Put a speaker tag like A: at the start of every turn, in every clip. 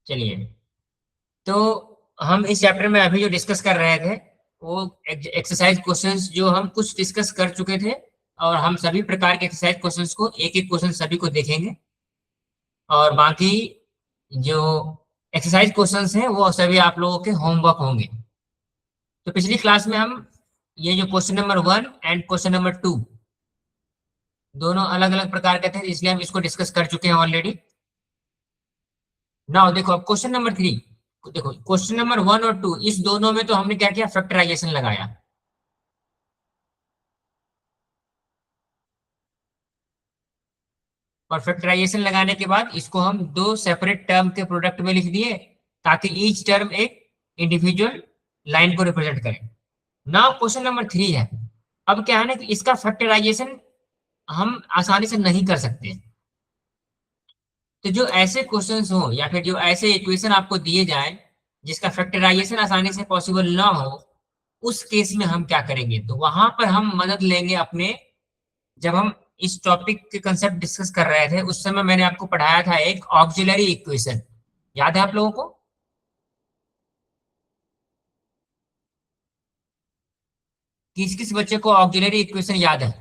A: चलिए, तो हम इस चैप्टर में अभी जो डिस्कस कर रहे थे वो एक्सरसाइज क्वेश्चंस जो हम कुछ डिस्कस कर चुके थे, और हम सभी प्रकार के एक्सरसाइज क्वेश्चंस को एक एक क्वेश्चन सभी को देखेंगे, और बाकी जो एक्सरसाइज क्वेश्चंस हैं वो सभी आप लोगों के होमवर्क होंगे। तो पिछली क्लास में हम ये जो question number 1 and question number 2 दोनों अलग अलग प्रकार के थे, इसलिए हम इसको डिस्कस कर चुके हैं ऑलरेडी। नाउ देखो, अब क्वेश्चन नंबर 3। देखो, क्वेश्चन नंबर 1 और 2 इस दोनों में तो हमने क्या किया, फैक्टराइजेशन लगाया। और फैक्टराइजेशन लगाने के बाद इसको हम दो सेपरेट टर्म के प्रोडक्ट में लिख दिए, ताकि ईच टर्म एक इंडिविजुअल लाइन को रिप्रेजेंट करे। नाउ क्वेश्चन नंबर 3 है। अब क्या है ना कि इसका फैक्टराइजेशन हम आसानी से नहीं कर सकते। तो जो ऐसे क्वेश्चंस हो या फिर जो ऐसे इक्वेशन आपको दिए जाए जिसका फैक्टराइजेशन आसानी से पॉसिबल ना हो, उस केस में हम क्या करेंगे, तो वहां पर हम मदद लेंगे अपने। जब हम इस टॉपिक के कंसेप्ट डिस्कस कर रहे थे उस समय मैंने आपको पढ़ाया था एक ऑक्सिलरी इक्वेशन, याद है आप लोगों को? किस किस बच्चे को ऑक्सिलरी इक्वेशन याद है?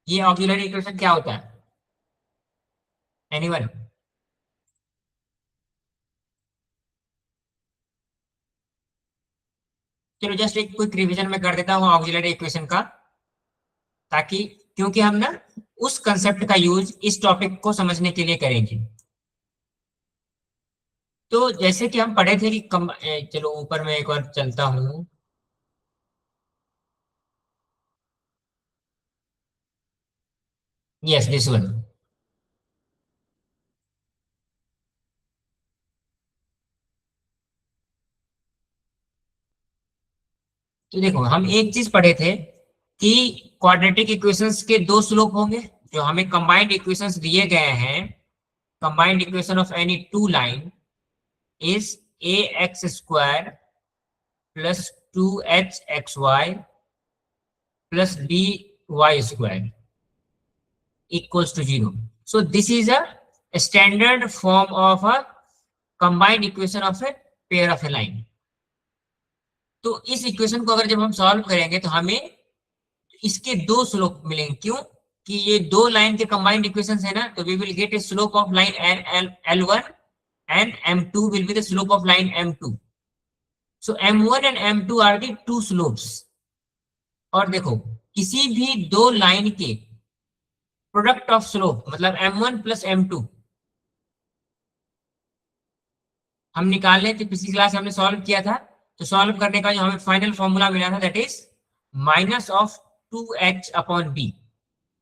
A: ये ऑक्सिलरी इक्वेशन क्या होता है? एनीवन? चलो जस्ट एक क्विक रिवीजन में कर देता हूँ ऑक्सिलरी इक्वेशन का, ताकि क्योंकि हम ना उस कंसेप्ट का यूज इस टॉपिक को समझने के लिए करेंगे। तो जैसे कि हम पढ़े थे कि चलो ऊपर में एक बार चलता हूँ। Yes, this one. तो देखो, हम एक चीज पढ़े थे कि क्वाड्रेटिक इक्वेशंस के दो स्लोप होंगे। जो हमें कंबाइंड इक्वेशंस दिए गए हैं, combined equation of any two line is a x square plus 2h xy plus b y square equals to 0. So this is a standard form of a combined equation of a pair of a line. तो इस equation को अगर जब हम solve करेंगे तो हमें इसके दो स्लोप मिलेंगे। क्यों? कि ये दो लाइन के कंबाइंड इक्वेशंस है ना, तो we will get a slope of line L1 and M2 will be the slope of line M2. So M1 and M2 are the two slopes. और देखो, किसी भी दो लाइन के प्रोडक्ट ऑफ स्लोप मतलब M1 प्लस M2 हम निकाल लें। तो पिछली क्लास हमने सॉल्व किया था, तो सॉल्व करने का जो हमें फाइनल फॉर्मूला मिला था that is minus of 2h upon b,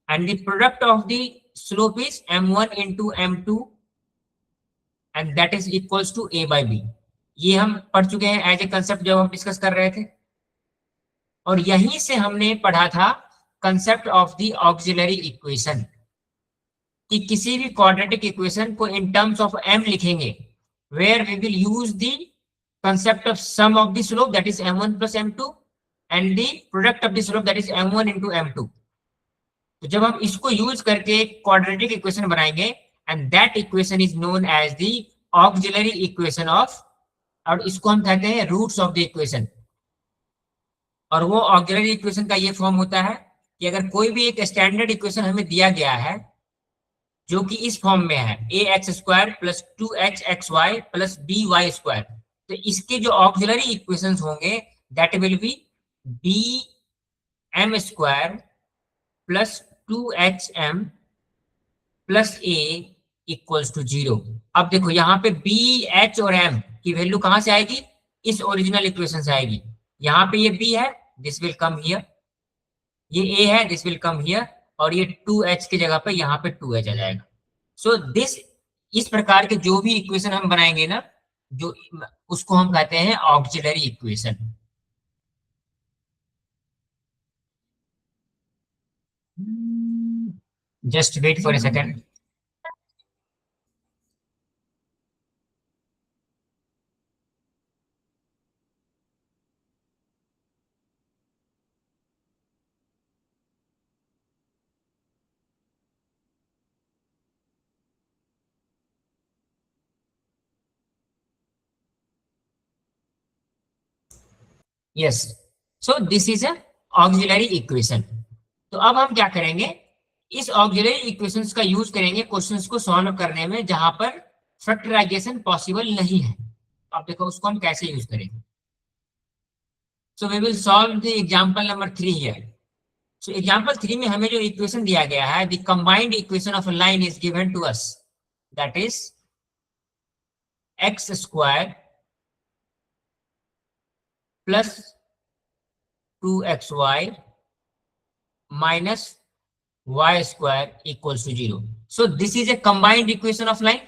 A: and the product of the slope is m1 into m2, and that is equals to a by b। ये हम पढ़ चुके हैं एज ए कंसेप्ट जब हम डिस्कस कर रहे थे। और यहीं से हमने पढ़ा था concept of the auxiliary equation, कि किसी भी क्वाड्रेटिक इक्वेशन को इन टर्म्स ऑफ m लिखेंगे, where we will use the concept of sum of the slope that is m1 plus m2 and the product of the slope that is m1 into m2। तो जब हम इसको use करके एक quadratic equation बनाएंगे, and that equation is known as the auxiliary equation of, और इसको हम कहते हैं रूट्स ऑफ द इक्वेशन। और वो ऑक्सिलरी इक्वेशन का ये फॉर्म होता है कि अगर कोई भी एक स्टैंडर्ड इक्वेशन हमें दिया गया है जो कि इस फॉर्म में है a x square plus 2h xy plus b y square, तो इसके जो ऑक्सिलरी इक्वेशंस होंगे that will be b m square plus 2h m plus a equals to 0। अब देखो यहाँ पे बी एच और एम की वैल्यू कहाँ से आएगी, इस ओरिजिनल इक्वेशन से आएगी। यहाँ पे ये बी है, दिस विल कम हियर, ये ए है, दिस विल कम हियर, और ये 2h की जगह पे यहाँ पे 2h आ जाएगा। सो दिस, इस प्रकार के जो भी इक्वेशन हम बनाएंगे ना, जो उसको हम कहते हैं auxiliary equation. Just wait for a second. Yes, so this is a auxiliary equation. तो अब हम क्या करेंगे, इस ऑक्सिलरी इक्वेशंस का यूज करेंगे क्वेश्चंस को सॉल्व करने में जहां पर फैक्टराइजेशन पॉसिबल नहीं है। अब देखो उसको हम कैसे यूज करेंगे। So we will solve the example number 3 here. So example 3 में हमें जो इक्वेशन दिया गया है, the combined equation of a line is given to us, that is x square plus 2xy minus y square equals to 0। So this is a combined equation of line.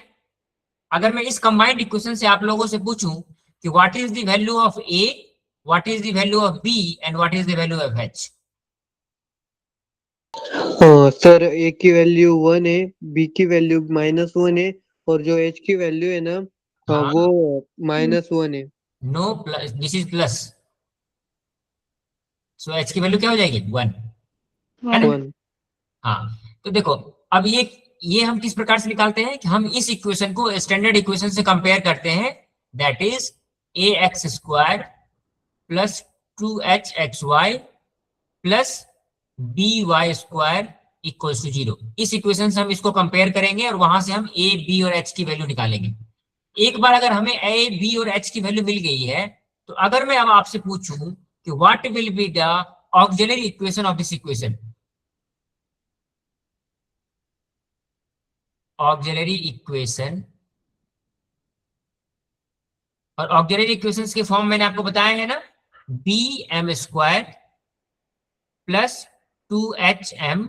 A: अगर मैं इस combined equation से आप लोगों से पूछूं कि what is the value of a, what is the value of b and what is the value of h।
B: हाँ सर, ए की वैल्यू 1 है, बी की वैल्यू -1 है, और जो एच की वैल्यू है ना,
A: हाँ,
B: वो -1 है।
A: No plus, this is plus, so h की वैल्यू क्या हो जाएगी 1, है ना।
B: 1।
A: हाँ, तो देखो अब ये हम किस प्रकार से निकालते हैं कि हम इस इक्वेशन को स्टैंडर्ड इक्वेशन से कंपेयर करते हैं, that is a x square plus 2h(xy) plus by square equals to 0। इस इक्वेशन से हम इसको कंपेयर करेंगे और वहां से हम a b और h की वैल्यू निकालेंगे। एक बार अगर हमें a b और h की वैल्यू मिल गई है, तो अगर मैं अब आपसे पूछूं कि what will be the auxiliary equation of this equation, auxiliary equation, और ऑक्सिलरी इक्वेशंस के फॉर्म मैंने आपको बताया है ना, b m square plus 2h(m)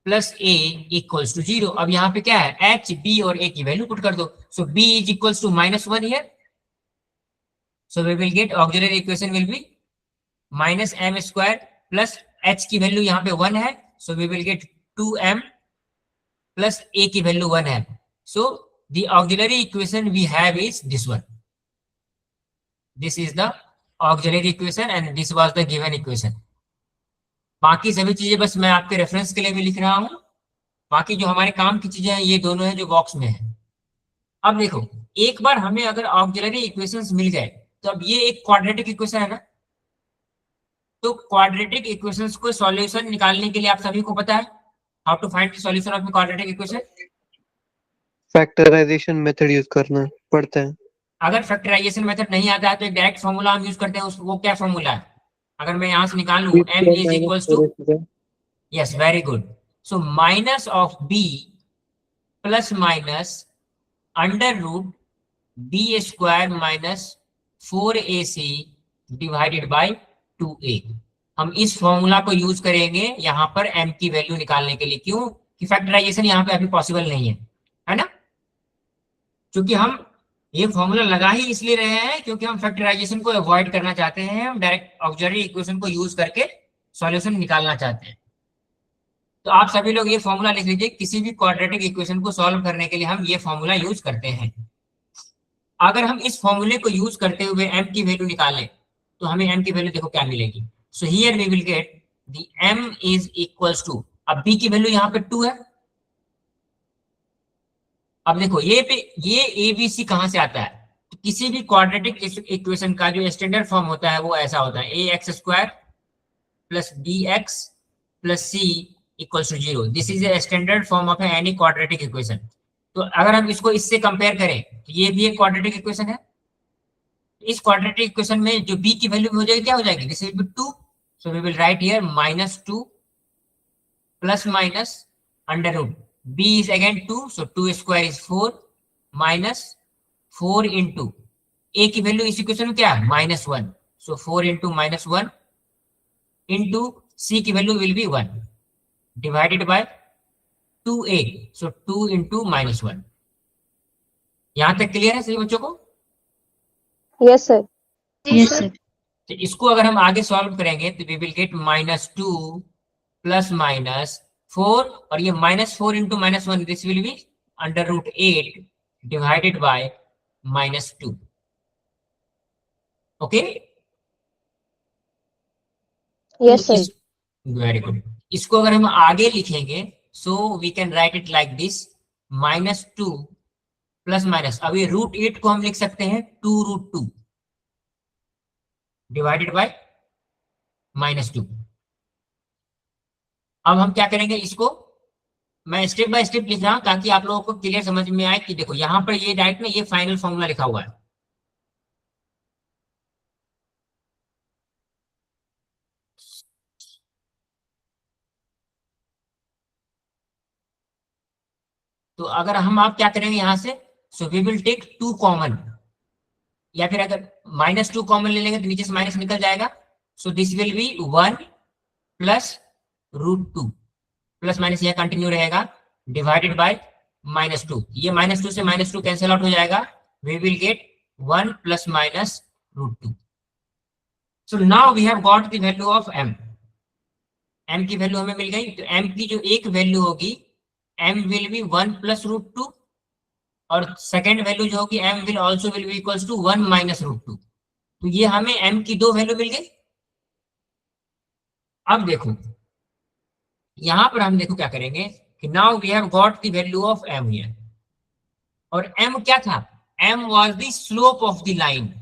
A: plus a equals to 0। अब यहाँ पे क्या है, h b और a की वैल्यू पुट कर दो। So b is equals to -1 here, so we will get auxiliary equation will be -m square plus h की वैल्यू यहाँ पे 1 है, so we will get 2m plus a की value 1 है। So the auxiliary equation we have is this one, this is the auxiliary equation and this was the given equation. बाकी सभी चीजें बस मैं आपके रेफरेंस के लिए भी लिख रहा हूं, बाकी जो हमारे काम की चीजें हैं ये दोनों हैं जो बॉक्स में है। अब देखो, एक बार हमें अगर ऑक्सिलरी इक्वेशंस मिल गए, तो अब ये एक क्वाड्रेटिक इक्वेशन है ना, तो क्वाड्रेटिक इक्वेशंस को सॉल्यूशन निकालने के लिए आप सभी को पता है how to find the solution of quadratic equation.
B: Factorisation method use करना पड़ता है।
A: अगर फैक्टराइजेशन मेथड नहीं आता है तो एक डायरेक्ट फॉर्मूला हम यूज करते हैं, वो क्या फॉर्मूला है, अगर मैं यहां से निकाल लूं m is equals to, yes very good, so minus of b plus minus under root b square minus 4ac divided by 2a। हम इस फॉर्मूला को यूज करेंगे यहाँ पर m की वैल्यू निकालने के लिए। क्यों कि फैक्टराइजेशन यहाँ पे अभी पॉसिबल नहीं है ना, क्योंकि हम ये फॉर्मूला लगा ही इसलिए रहे हैं क्योंकि हम फैक्टराइजेशन को अवॉइड करना चाहते हैं, हम डायरेक्ट ऑक्सिलरी इक्वेशन को यूज करके सॉल्यूशन निकालना चाहते हैं। तो आप सभी लोग ये फॉर्मूला लिख लीजिए, किसी भी क्वाड्रेटिक इक्वेशन को सॉल्व करने के लिए हम ये फॉर्मूला यूज करते हैं। अगर हम इस फॉर्मूले को यूज करते हुए m की वैल्यू निकालें, तो हमें m की वैल्यू देखो क्या मिलेगी। So here we will get the m is equals to, अब b की वैल्यू यहाँ पे 2 है। अब देखो ये ए बी सी कहां से आता है, तो किसी भी क्वाड्रेटिक इक्वेशन का जो स्टैंडर्ड फॉर्म होता है वो ऐसा होता है, a x square plus b x plus c equals to 0। This is a standard form of any quadratic equation. तो अगर हम इसको इससे कंपेयर करें तो ये भी एक क्वाड्रेटिक इक्वेशन है। इस क्वाड्रेटिक इक्वेशन में जो b की वैल्यू हो जाएगी क्या हो जाएगी, this will be 2, so we will write here -2 plus minus under root b is again 2, so 2 square is 4 minus 4 into a की वैल्यू इस इक्वेशन में क्या है -1, so 4 into -1 into c की value will be 1 divided by 2a, so 2 into -1। यहां तक clear है सभी बच्चों को?
C: Yes sir.
D: Yes sir.
A: तो इसको अगर हम आगे सॉल्व करेंगे तो वी विल गेट -2 प्लस -4, और ये -4 into -1, this will be under root 8 divided by -2। Okay,
C: yes sir.
A: Very good. इसको अगर हम आगे लिखेंगे so we can write it like this, -2 plus minus, अब ये √8 को हम लिख सकते हैं 2√2 डिवाइडेड बाय -2। अब हम क्या करेंगे, इसको मैं स्टेप बाय स्टेप लिख रहा हूं ताकि आप लोगों को क्लियर समझ में आए कि देखो यहां पर ये डायरेक्ट ना ये फाइनल फॉर्मूला लिखा हुआ है। तो अगर हम आप क्या करेंगे यहां से, so we will take 2 common, या फिर अगर -2 कॉमन ले लेंगे तो नीचे से माइनस निकल जाएगा। So this will be 1 plus √2, plus minus यह कंटिन्यू रहेगा, डिवाइडेड बाय -2। ये -2 से -2 कैंसिल आउट हो जाएगा, we will get 1 plus minus √2। So now we have got the value of m। m की वैल्यू हमें मिल गई, तो m की जो एक वैल्यू होगी m विल बी 1 प्लस √2, और सेकेंड वैल्यू जो होगी m will also will be equals to 1 minus √2। तो ये हमें m की 2 वैल्यू मिल गई। अब देखो यहां पर हम देखो क्या करेंगे कि now we have got the value of m here, और m क्या था, m was the slope of the line.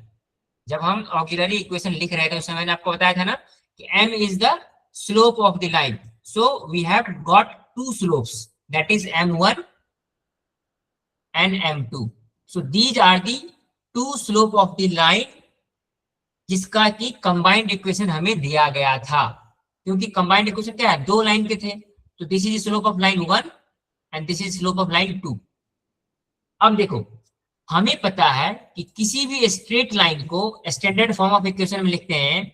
A: जब हम ऑक्सिलरी इक्वेशन लिख रहे थे उस समय मैंने आपको बताया था ना कि m is the slope of the line. So we have got 2 slopes, that is m1 and m2। so these are the 2 slope of the line जिसका कि कंबाइंड इक्वेशन हमें दिया गया था, क्योंकि कंबाइंड इक्वेशन क्या है, 2 लाइन के थे। तो this is slope of line 1 and this is slope of line 2। अब देखो हमें पता है कि किसी भी स्ट्रेट लाइन को स्टैंडर्ड फॉर्म ऑफ इक्वेशन में लिखते हैं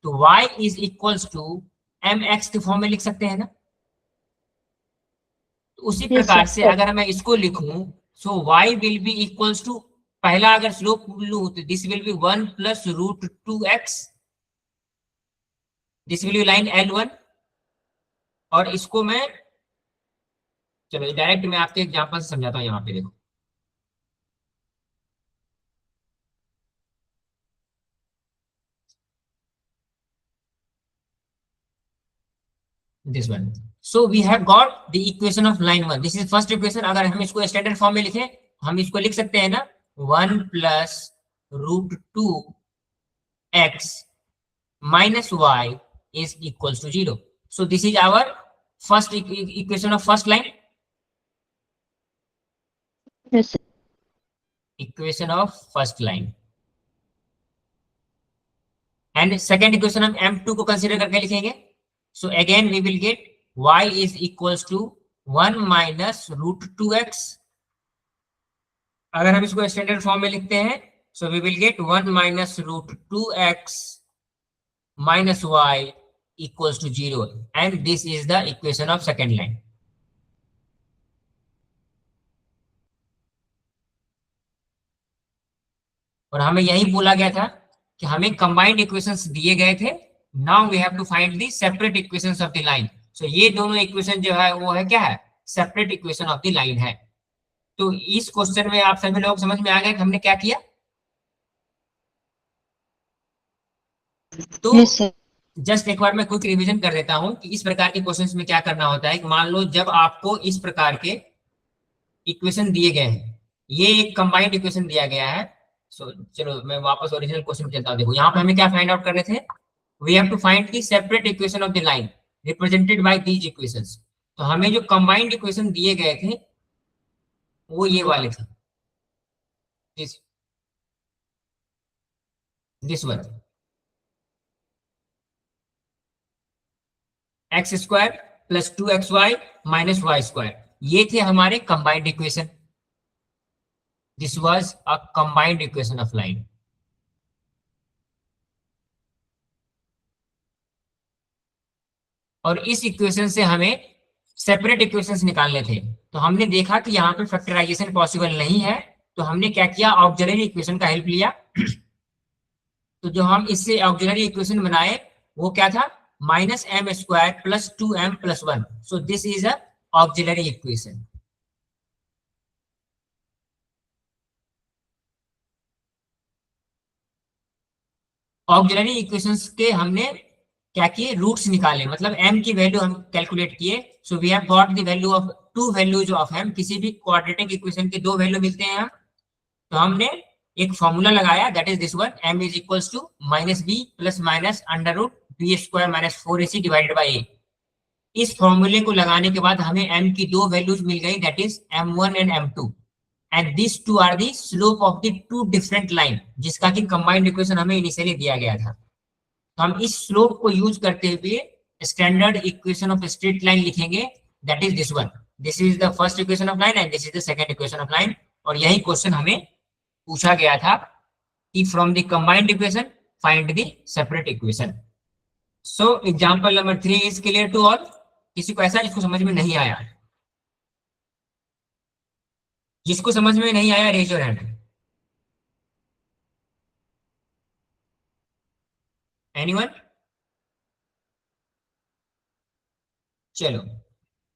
A: तो y is equals to mx के फॉर्म में लिख सकते हैं ना। तो उसी प्रकार से अगर मैं इसको लिखूं, so y will be equals to, पहला अगर स्लोप लूं तो this will be 1 plus √2x, this will be line L1। और इसको मैं चलो डायरेक्ट मैं आपके एग्जांपल से समझाता हूं। यहाँ पे देखो this one, so we have got the equation of line 1, this is first equation। अगर हम इसको स्टैंडर्ड फॉर्म में लिखें हम इसको लिख सकते हैं ना 1 plus √2x minus y is equals to 0। so this is our first equation of first line,
C: Yes, sir.
A: equation of first line। and second equation हम m2 को कंसीडर करके लिखेंगे। so again we will get y is equals to 1 minus √2x। अगर हम इसको standard form में लिखते हैं so we will get 1 minus √2x minus y equals to 0, and this is the equation of second line। और हमें यही बोला गया था कि हमें कंबाइंड इक्वेशंस दिए गए थे, now we have to find the separate equations of the line. So ये दोनों इक्वेशन जो है वो है क्या है, separate equation of the line है। तो इस क्वेश्चन में आप सभी लोग समझ में आ गए कि हमने क्या किया। तो
C: Yes, sir.
A: जस्ट एक बार मैं क्विक रिवीजन कर देता हूं कि इस प्रकार के क्वेश्चंस में क्या करना होता है। मान लो जब आपको इस प्रकार के इक्वेशन दिए गए हैं, ये एक कंबाइंड इक्वेशन दिया गया है। सो चलो मैं वापस ओरिजिनल क्वेश्चन पे चलता हूं। देखो यहाँ पे हमें क्या फाइंड आउट करने थे, we have to find the separate equation of the line represented by these equations. तो हमें जो कंबाइंड इक्वेशन दिए गए थे वो ये वाले थे, this one, x² plus 2xy minus y², ये थे हमारे combined equation. This was a combined equation of line. और इस इक्वेशन से हमें सेपरेट इक्वेशंस निकालने थे। तो हमने देखा कि यहाँ पे फैक्टराइजेशन पॉसिबल नहीं है, तो हमने क्या किया, ऑक्सिलरी इक्वेशन का हेल्प लिया। तो जो हम इससे ऑक्सिलरी इक्वेशन बनाए वो क्या था, -m² plus 2m plus 1। So this is a auxiliary equation. Auxiliary equations के हमने क्या किए, रूट्स निकाले, मतलब m की वैल्यू हम कैलकुलेट किए। So we have got the value of 2 values of m। किसी भी क्वाड्रेटिक इक्वेशन के 2 वैल्यू मिलते हैं हम, तो हमने एक फॉर्मूला लगाया, that is this one, m is equals to minus b plus minus under root b square minus 4ac divided by a। इस फॉर्मूले को लगाने के बाद हमें m की दो वैल्यूज मिल गई, that is m1 and m2, and this two are the slope of the two different line, जिसका कि कंबाइंड इक्वेशन हमें इनिशियली दिया गया था। तो हम इस स्लोप को यूज करते हुए standard equation of straight line लिखेंगे, that is this one. This is the first equation of line and this is the second equation of line. और यही क्वेश्चन हमें पूछा गया था कि from the combined equation find the separate equation. So example number 3 is clear to all. किसी को ऐसा जिसको समझ में नहीं आया? जिसको समझ में नहीं आया रेज योर हैंड। एनीवन? चलो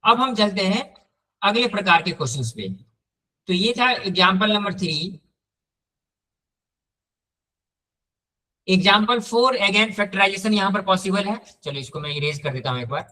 A: अब हम चलते हैं अगले प्रकार के क्वेश्चंस पे। तो ये था example number 3। Example 4 again factorisation यहां पर पॉसिबल है। चलो इसको मैं इरेज कर देता हूं एक बार।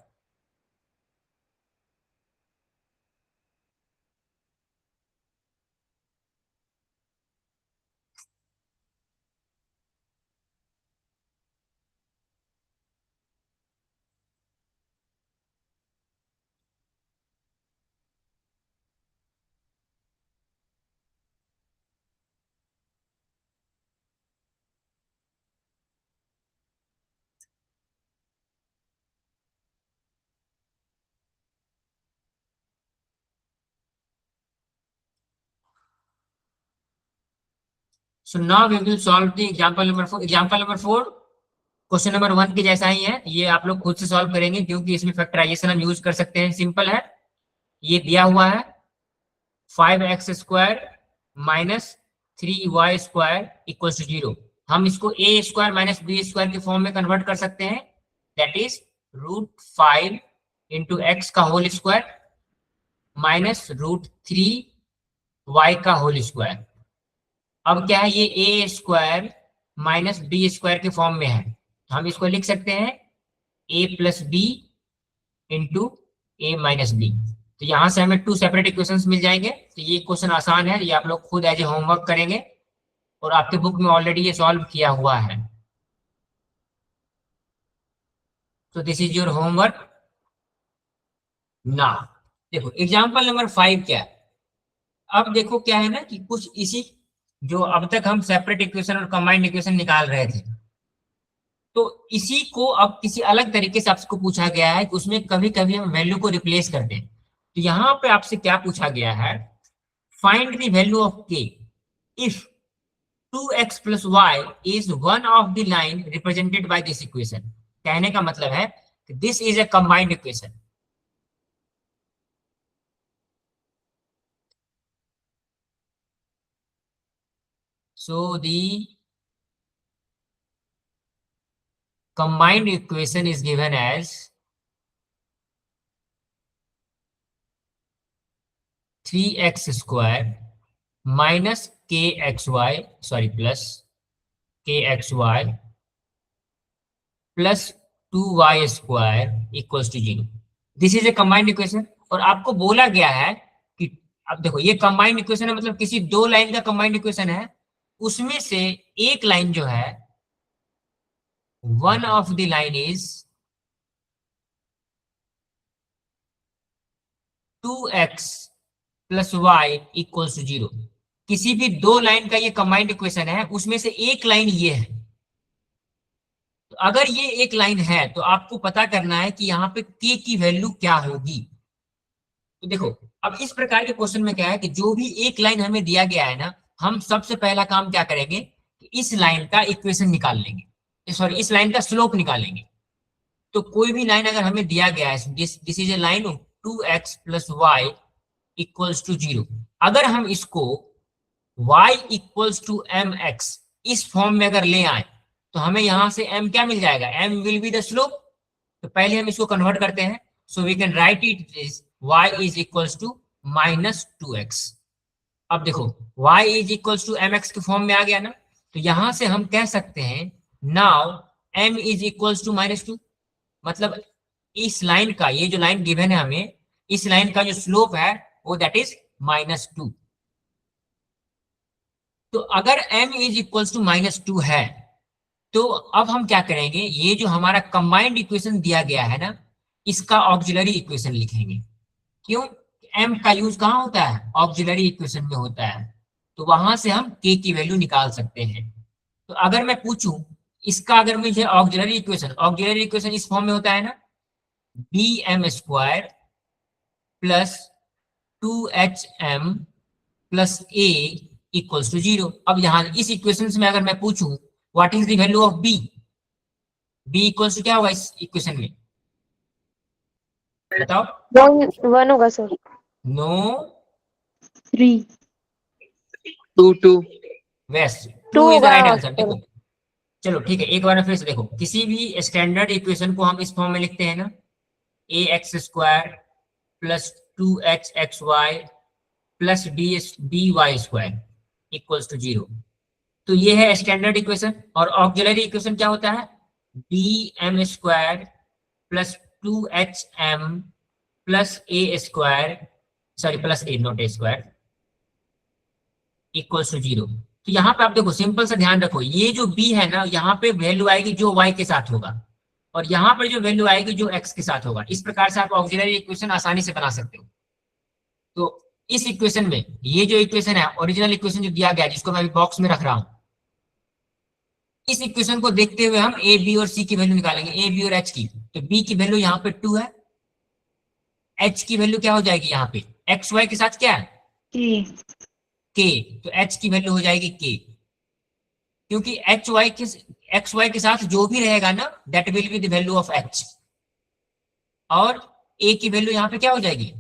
A: So now we will solve the example number 4. Example number 4 question number 1 के जैसा ही है। ये आप लोग खुद से सॉल्व करेंगे क्योंकि इसमें फैक्टराइजेशन हम यूज कर सकते हैं। सिंपल है। ये दिया हुआ है 5x square minus 3y square equal to 0। हम इसको a square minus b square के फॉर्म में कन्वर्ट कर सकते हैं, दैट इज √5 इंटू एक्स का होल स्क्वायर माइनस √3y का होल स्क्वायर। अब क्या है, ये a square minus b square के फॉर्म में है, तो हम इसको लिख सकते हैं a प्लस बी इंटू ए माइनस बी। तो यहां से हमें 2 सेपरेट इक्वेशंस मिल जाएंगे। तो ये क्वेश्चन आसान है, ये आप लोग खुद एज ए होमवर्क करेंगे और आपके बुक में ऑलरेडी ये सॉल्व किया हुआ है। तो दिस इज योर होमवर्क। ना देखो एग्जांपल नंबर 5 क्या है। अब देखो क्या है ना कि कुछ इसी जो अब तक हम सेपरेट इक्वेशन और कंबाइंड इक्वेशन निकाल रहे थे, तो इसी को अब किसी अलग तरीके से आपको पूछा गया है कि उसमें कभी कभी हम वैल्यू को रिप्लेस कर दें। तो यहाँ पे आपसे क्या पूछा गया है, find the value of k if 2x plus y is one of the line represented by this equation. कहने का मतलब है कि this is a combined equation. So the combined equation is given as 3x square minus kxy, sorry, plus kxy plus 2y square equals to 0. This is a combined equation। और आपको बोला गया है कि अब देखो ये कंबाइंड इक्वेशन है, मतलब किसी दो लाइन का कंबाइंड इक्वेशन है, उसमें से एक लाइन जो है one of the line is 2x plus y equals to 0। किसी भी दो लाइन का ये कंबाइंड इक्वेशन है, उसमें से एक लाइन ये है। तो अगर ये एक लाइन है तो आपको पता करना है कि यहाँ पे k की वैल्यू क्या होगी। तो देखो अब इस प्रकार के क्वेश्चन में क्या है कि जो भी एक लाइन हमें दिया गया है ना, हम सबसे पहला काम क्या करेंगे कि इस लाइन का इक्वेशन निकाल लेंगे, सॉरी इस लाइन का स्लोप निकालेंगे। तो कोई भी लाइन अगर हमें दिया गया है, this is a line 2x plus y equals to 0। अगर हम इसको y इक्वल्स टू mx इस फॉर्म में अगर ले आए तो हमें यहां से m क्या मिल जाएगा, m will be the slope. तो पहले हम इसको कन्वर्ट करते हैं, so we can write it is y is equals to minus 2x। अब देखो y is equals to mx के फॉर्म में आ गया ना, तो यहां से हम कह सकते हैं now m is equals to -2। मतलब इस लाइन का, ये जो लाइन गिवन है हमें, इस लाइन का जो स्लोप है वो दैट इज -2। तो अगर m इज इक्वल्स टू -2 है, तो अब हम क्या करेंगे, ये जो हमारा कंबाइंड इक्वेशन दिया गया है ना, इसका ऑक्सिलरी इक्वेशन लिखेंगे। क्यों? m का यूज कहाँ होता है? ऑक्सिलरी इक्वेशन में होता है, तो वहां से हम k की वैल्यू निकाल सकते हैं। तो अगर मैं पूछूं इसका, अगर मुझे ऑक्सिलरी इक्वेशन इस फॉर्म में होता है ना, bm² plus 2hm plus a equals to 0। अब यहाँ इस इक्वेशन में अगर मैं पूछूं what is the value of b equals to क्या होगा इस इक्वेशन में, बताओ।
C: 1 होगा सर।
A: नो
C: 3
B: 2
A: वेस्ट
C: 2
A: 2 इज द
C: होगा
A: राइट आंसर।
C: सर।
A: देखो चलो ठीक है, एक बार फिर से देखो, किसी भी स्टैंडर्ड इक्वेशन को हम इस फॉर्म में लिखते हैं ना, ax² plus 2hxy plus by² equals to 0। तो ये है स्टैंडर्ड इक्वेशन। और ऑक्सिलरी इक्वेशन क्या होता है? bm² plus 2hm plus a² sorry plus a not a² equals to 0। तो यहाँ पे आप देखो, सिंपल सा ध्यान रखो, ये जो b है ना, यहाँ पे वैल्यू आएगी जो y के साथ होगा, और यहाँ पर जो वैल्यू आएगी जो x के साथ होगा। इस प्रकार से आप ऑक्सिलरी इक्वेशन आसानी से बना सकते हो। तो इस इक्वेशन में ये जो इक्वेशन है, ओरिजिनल इक्वेशन जो दिया गया है, जिसको मैं अभी बॉक्स में रख रहा हूं, इस इक्वेशन को देखते हुए हम a b और c की वैल्यू निकालेंगे, a b और h की। तो b की वैल्यू यहाँ पे 2 है, h की वैल्यू क्या हो जाएगी यहाँ पे, x y के साथ क्या है, k। तो h की वैल्यू हो जाएगी k, क्योंकि x y के साथ जो भी रहेगा ना, that will be the value of h। और a की वैल्यू यहाँ पे क्या हो जाएगी,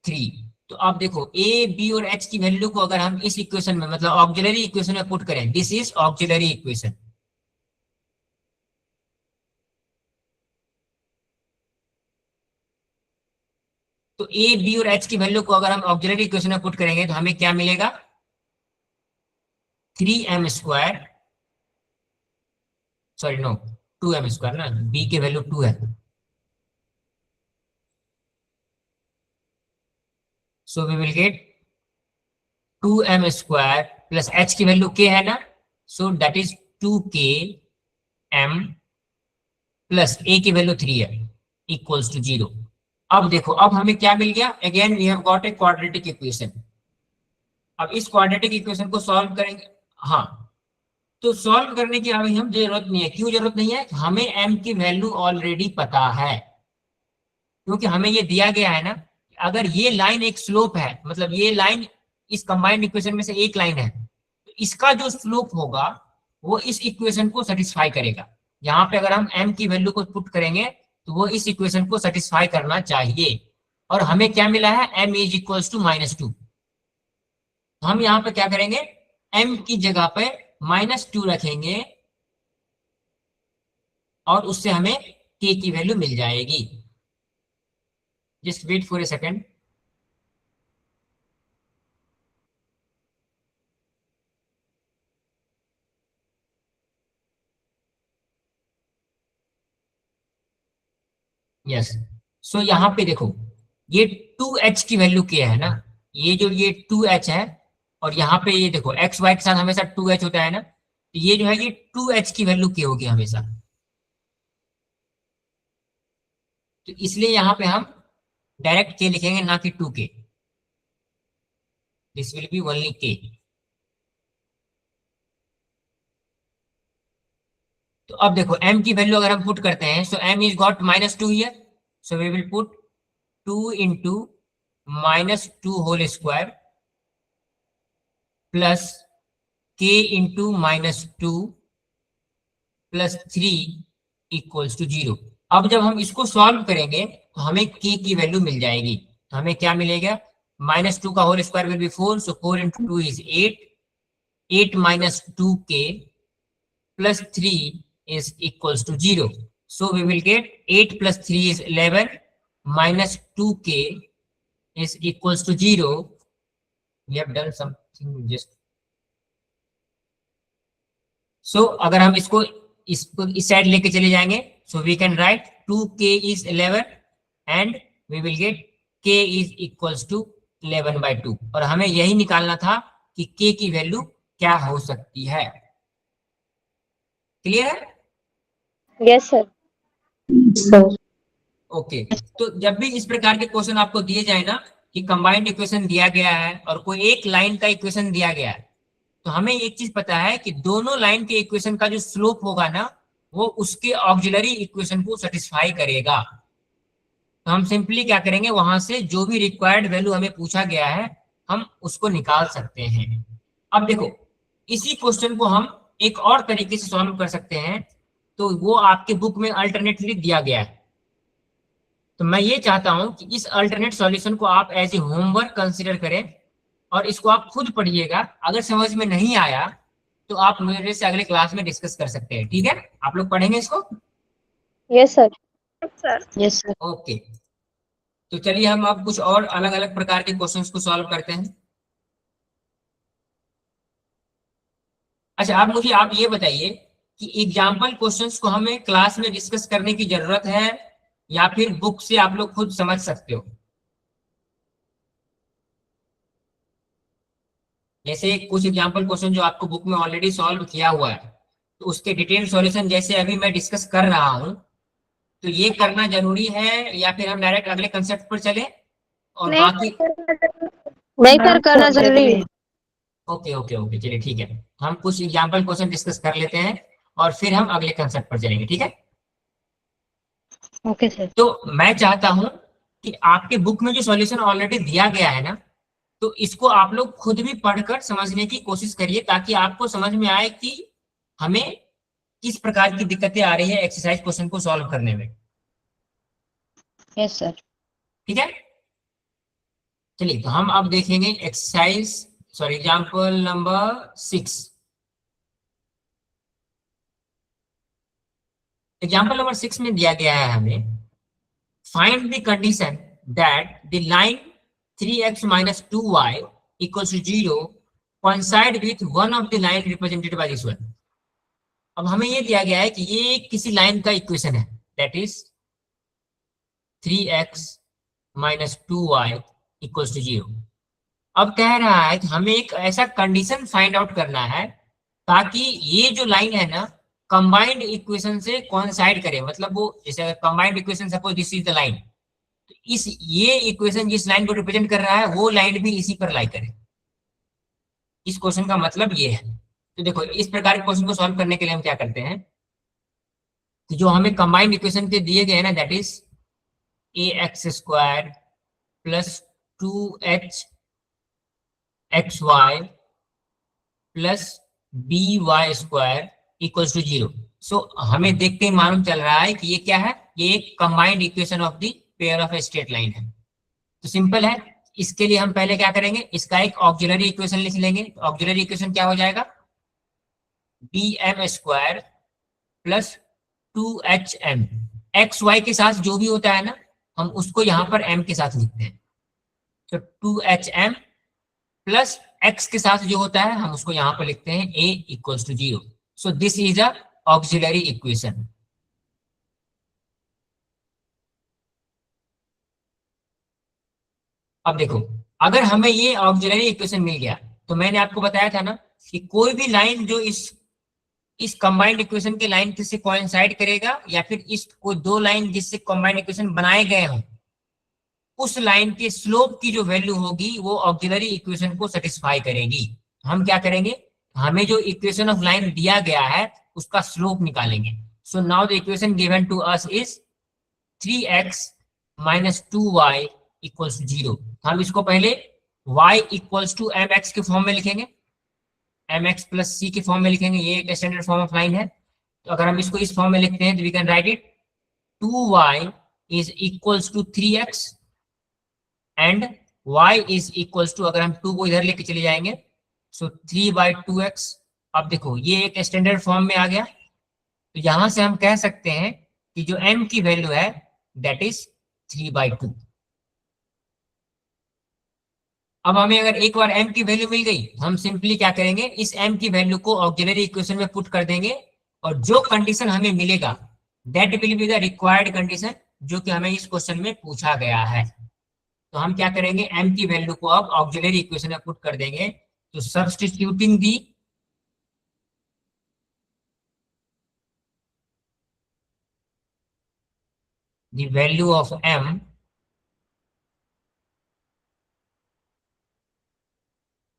A: 3। तो आप देखो a b और h की वैल्यू को अगर हम इस इक्वेशन में, मतलब ऑक्सिलरी इक्वेशन में पुट करें, दिस इज ऑक्सिलरी इक्वेशन। तो a b और h की वैल्यू को अगर हम ऑक्सिलरी इक्वेशन में पुट करेंगे तो हमें क्या मिलेगा, 3m², सॉरी नो 2m² ना, b की वैल्यू 2 है, so we will get 2m² plus h की वैल्यू k है ना, so that is 2km plus a की वैल्यू 3 है इक्वल्स टू 0। अब देखो, अब हमें क्या मिल गया, again we have got a quadratic equation. अब इस क्वाड्रेटिक इक्वेशन को सॉल्व करेंगे। हाँ, तो सॉल्व करने की अभी हम जरूरत नहीं है। क्यों जरूरत नहीं है? हमें m की वैल्यू ऑलरेडी पता है, क्योंकि हमें ये दिया गया है ना, अगर ये लाइन एक स्लोप है, मतलब ये लाइन इस कंबाइंड इक्वेशन में से एक लाइन है, तो इसका जो स्लोप होगा वो इस इक्वेशन को सेटिस्फाई करेगा। यहाँ पे अगर हम m की वैल्यू को पुट करेंगे तो वो इस इक्वेशन को सेटिस्फाई करना चाहिए। और हमें क्या मिला है, m इज इक्वल्स टू -2। हम यहाँ पे क्या करेंगे, m की जगह पे -2 रखेंगे और उससे हमें k की वैल्यू मिल जाएगी। Just wait for a second. Yes, so यहाँ पे देखो, ये 2h की वैल्यू क्या है ना, ये 2h है, और यहाँ पे ये देखो x y के साथ हमेशा 2h होता है ना, तो ये जो है ये 2h की वैल्यू क्या होगी हमेशा। तो इसलिए यहाँ पे हम डायरेक्ट k लिखेंगे, ना कि 2k। This will B only k। तो अब देखो m की वैल्यू अगर हम पुट करते हैं, so m is got -2 here, so we will put 2 into -2 whole square plus k into -2 plus 3 equals to 0। अब जब हम इसको सॉल्व करेंगे तो हमें k की वैल्यू मिल जाएगी। तो हमें क्या मिलेगा, -2 का whole square will be 4, so 4 into 2 is 8 -2k plus 3 is equals to 0. So we will get 8 plus 3 is 11 minus 2k is equals to 0. We have done something just. So अगर हम इसको इस साइड लेके चले जाएंगे, so we can write 2k is 11 and we will get k is equals to 11/2। और हमें यही निकालना था कि k की वैल्यू क्या हो सकती है। क्लियर है?
C: Yes, sir. Sir.
A: ओके। तो जब भी इस प्रकार के क्वेश्चन आपको दिए जाए ना कि कंबाइंड इक्वेशन दिया गया है और कोई एक लाइन का इक्वेशन दिया गया है, तो हमें एक चीज पता है कि दोनों लाइन के इक्वेशन का जो स्लोप होगा ना वो उसके ऑक्सिलरी इक्वेशन को सेटिस्फाई करेगा। तो हम सिंपली क्या करेंगे, वहां से जो भी रिक्वायर्ड वैल्यू हमें पूछा गया है हम उसको निकाल सकते हैं। अब देखो, इसी क्वेश्चन को हम एक और तरीके से सॉल्व कर सकते हैं। तो वो आपके बुक में अल्टरनेटली दिया गया है। तो मैं ये चाहता हूं कि इस अल्टरनेट सॉल्यूशन को आप एज ए होमवर्क कंसीडर करें और इसको आप खुद पढ़िएगा। अगर समझ में नहीं आया तो आप मेरे से अगले क्लास में डिस्कस कर सकते हैं। ठीक है, आप लोग पढ़ेंगे इसको?
C: Yes, sir. Sir. Yes, sir.
A: Okay. तो चलिए हम अब कुछ और अलग अलग प्रकार के क्वेश्चंस को सॉल्व करते हैं। अच्छा, आप ये बताइए कि एग्जाम्पल क्वेश्चंस को हमें क्लास में डिस्कस करने की जरूरत है या फिर बुक से आप लोग खुद समझ सकते हो। जैसे कुछ एग्जाम्पल क्वेश्चन जो आपको बुक में ऑलरेडी सॉल्व किया हुआ है, तो उसके डिटेल सॉल्यूशन जैसे अभी मैं डिस्कस कर रहा हूं, तो ये करना जरूरी है या फिर हम डायरेक्ट अगले कंसेप्ट पर चले और बाकी?
C: नहीं कर करना जरूरी है।
A: ओके ओके ओके, चलिए ठीक है। हम कुछ एग्जाम्पल क्वेश्चन डिस्कस कर लेते हैं और फिर हम अगले कंसेप्ट पर चलेंगे। ठीक है?
C: Okay sir.
A: तो मैं चाहता हूं कि आपके बुक में जो सॉल्यूशन ऑलरेडी दिया गया है ना, तो इसको आप लोग खुद भी पढ़कर समझने की कोशिश करिए ताकि आपको समझ में आए कि हमें किस प्रकार की दिक्कतें आ रही है एक्सरसाइज क्वेश्चन को सॉल्व करने में।
C: Yes sir.
A: ठीक है, चलिए तो हम अब देखेंगे एग्जाम्पल नंबर 6। एग्जाम्पल नंबर 6 में दिया गया है हमें, find the condition that the line 3x minus 2y equals to 0 coincide with one of the line represented by this one। अब हमें ये दिया गया है कि ये किसी लाइन का इक्वेशन है, that is 3x minus 2y equals to 0। अब कह रहा है कि हमें एक ऐसा कंडीशन फाइंड आउट करना है ताकि ये जो लाइन है ना कंबाइंड इक्वेशन से कोइंसाइड करे। मतलब वो जैसे combined equation, suppose this is the line, तो ये इक्वेशन जिस लाइन को रिप्रेजेंट कर रहा है वो लाइन भी इसी पर लाई करे। इस क्वेश्चन का मतलब ये है। तो देखो, इस प्रकार के क्वेश्चन को सॉल्व करने के लिए हम क्या करते हैं, तो जो हमें कंबाइंड इक्वेशन के दिए गए हैं ना, that is ax² plus 2h xy plus by² equals to 0। So हमें देखते ही मालूम चल रहा है कि ये क्या है, ये एक combined equation of the pair of straight line है। तो सिंपल है, इसके लिए हम पहले क्या करेंगे, इसका एक ऑक्सिलरी इक्वेशन लिख लेंगे। ऑक्सिलरी इक्वेशन क्या हो जाएगा, bm² plus 2hm। X Y के साथ जो भी होता है ना, हम उसको यहाँ पर m के साथ लिखते हैं। तो 2hm प्लस x के साथ जो होता है हम उसको यहाँ पर लिखते हैं a equals to 0। So this is a auxiliary equation. अब देखो, अगर हमें ये ऑक्सिलरी इक्वेशन मिल गया तो मैंने आपको बताया था ना कि कोई भी लाइन जो इस कंबाइंड इक्वेशन के लाइन से कोइंसाइड करेगा या फिर इस कोई दो लाइन जिससे कंबाइंड इक्वेशन बनाए गए हों, उस लाइन के स्लोप की जो वैल्यू होगी वो ऑक्सिलरी इक्वेशन को सेटिस्फाई करेगी। हम क्या करेंगे, हमें जो इक्वेशन ऑफ लाइन दिया गया है उसका स्लोप निकालेंगे। So now the equation given to us is 3x minus 2y equals to 0। हम इसको पहले y इक्वल्स टू mx के फॉर्म में लिखेंगे, mx प्लस c के फॉर्म में लिखेंगे। ये एक स्टैंडर्ड फॉर्म ऑफ लाइन है। तो अगर हम इसको इस फॉर्म में लिखते हैं तो we can write it 2y is equals to 3x and y is equals to, अगर हम 2 को इधर लेके चले जाएंगे सो 3/2x। अब देखो ये एक स्टैंडर्ड फॉर्म में आ गया। तो यहां से हम कह सकते हैं कि जो m की वैल्यू है दैट इज 3/2। अब हमें अगर एक बार m की वैल्यू मिल गई, हम सिंपली क्या करेंगे, इस m की वैल्यू को ऑक्सिलरी इक्वेशन में पुट कर देंगे और जो कंडीशन हमें मिलेगा that will be the required condition जो कि हमें इस क्वेश्चन में पूछा गया है। तो हम क्या करेंगे, m की वैल्यू को अब ऑक्सिलरी इक्वेशन में पुट कर देंगे। तो substituting the value of m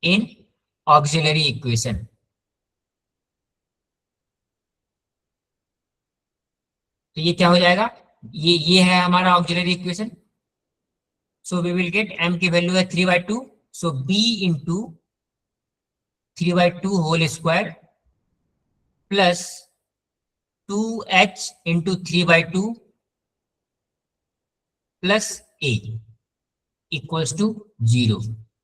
A: in auxiliary equation. तो ये क्या हो जाएगा, ये है हमारा auxiliary equation. So we will get m की वैल्यू है 3/2. So b into 3/2 whole square plus 2h into 3/2 plus a equals to 0.